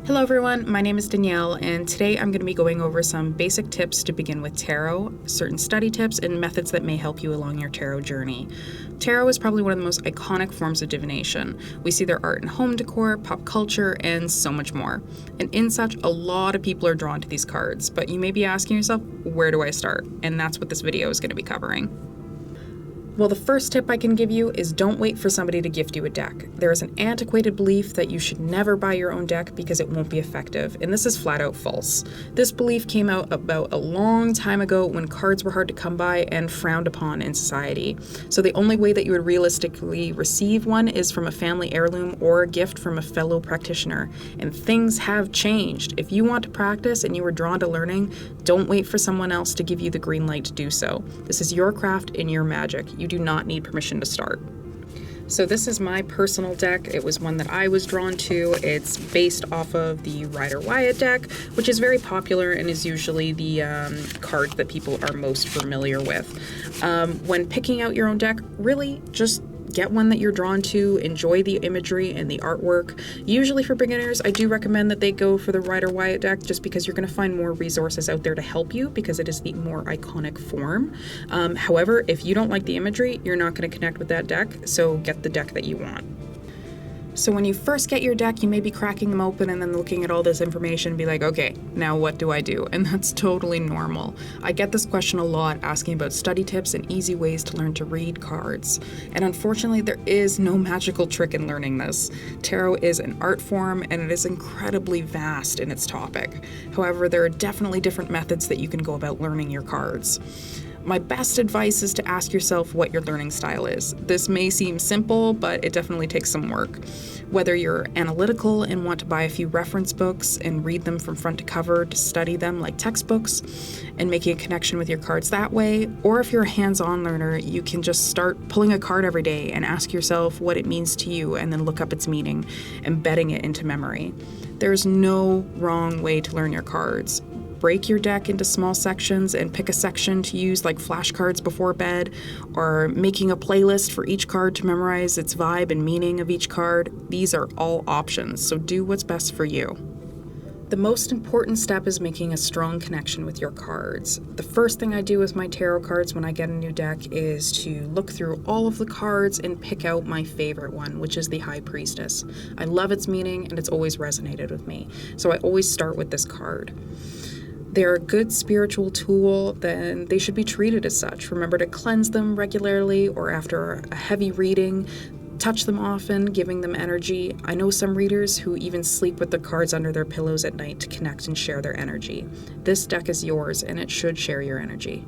Hello everyone, my name is Danielle, and today I'm going to be going over some basic tips to begin with tarot, certain study tips, and methods that may help you along your tarot journey. Tarot is probably one of the most iconic forms of divination. We see their art in home decor, pop culture, and so much more. And in such, a lot of people are drawn to these cards, but you may be asking yourself, where do I start? And that's what this video is going to be covering. Well, the first tip I can give you is don't wait for somebody to gift you a deck. There is an antiquated belief that you should never buy your own deck because it won't be effective, and this is flat out false. This belief came out about a long time ago when cards were hard to come by and frowned upon in society. So the only way that you would realistically receive one is from a family heirloom or a gift from a fellow practitioner, and things have changed. If you want to practice and you are drawn to learning, don't wait for someone else to give you the green light to do so. This is your craft and your magic. You do not need permission to start. So this is my personal deck. It was one that I was drawn to. It's based off of the Rider-Waite deck, which is very popular and is usually the card that people are most familiar with. When picking out your own deck, really just get one that you're drawn to, enjoy the imagery and the artwork. Usually for beginners, I do recommend that they go for the Rider-Waite deck just because you're going to find more resources out there to help you because it is the more iconic form. However, if you don't like the imagery, you're not going to connect with that deck, so get the deck that you want. So when you first get your deck, you may be cracking them open and then looking at all this information and be like, okay, now what do I do? And that's totally normal. I get this question a lot, asking about study tips and easy ways to learn to read cards. And unfortunately, there is no magical trick in learning this. Tarot is an art form and it is incredibly vast in its topic. However, there are definitely different methods that you can go about learning your cards. My best advice is to ask yourself what your learning style is. This may seem simple, but it definitely takes some work. Whether you're analytical and want to buy a few reference books and read them from front to cover to study them like textbooks and making a connection with your cards that way, or if you're a hands-on learner, you can just start pulling a card every day and ask yourself what it means to you and then look up its meaning, embedding it into memory. There's no wrong way to learn your cards. Break your deck into small sections and pick a section to use like flashcards before bed, or making a playlist for each card to memorize its vibe and meaning of each card. These are all options, so do what's best for you. The most important step is making a strong connection with your cards. The first thing I do with my tarot cards when I get a new deck is to look through all of the cards and pick out my favorite one, which is the High Priestess. I love its meaning and it's always resonated with me, so I always start with this card. They're a good spiritual tool, then they should be treated as such. Remember to cleanse them regularly or after a heavy reading. Touch them often, giving them energy. I know some readers who even sleep with the cards under their pillows at night to connect and share their energy. This deck is yours and it should share your energy.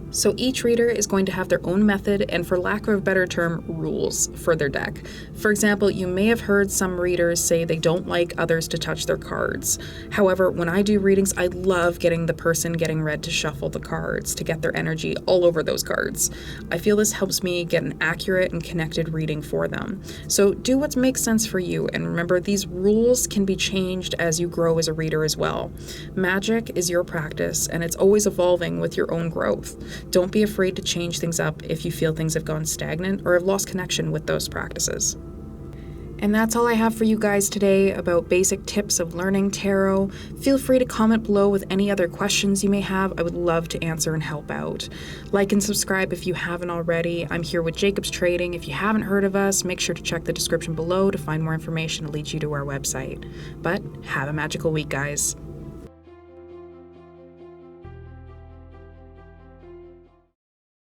So each reader is going to have their own method and, for lack of a better term, rules for their deck. For example, you may have heard some readers say they don't like others to touch their cards. However, when I do readings, I love getting the person getting read to shuffle the cards to get their energy all over those cards. I feel this helps me get an accurate and connected reading for them. So do what makes sense for you, and remember, these rules can be changed as you grow as a reader as well. Magic is your practice, and it's always evolving with your own growth. Don't be afraid to change things up if you feel things have gone stagnant or have lost connection with those practices. And that's all I have for you guys today about basic tips of learning tarot. Feel free to comment below with any other questions you may have. I would love to answer and help out. Like and subscribe if you haven't already. I'm here with Jacob's Trading. If you haven't heard of us, make sure to check the description below to find more information to lead you to our website. But have a magical week, guys.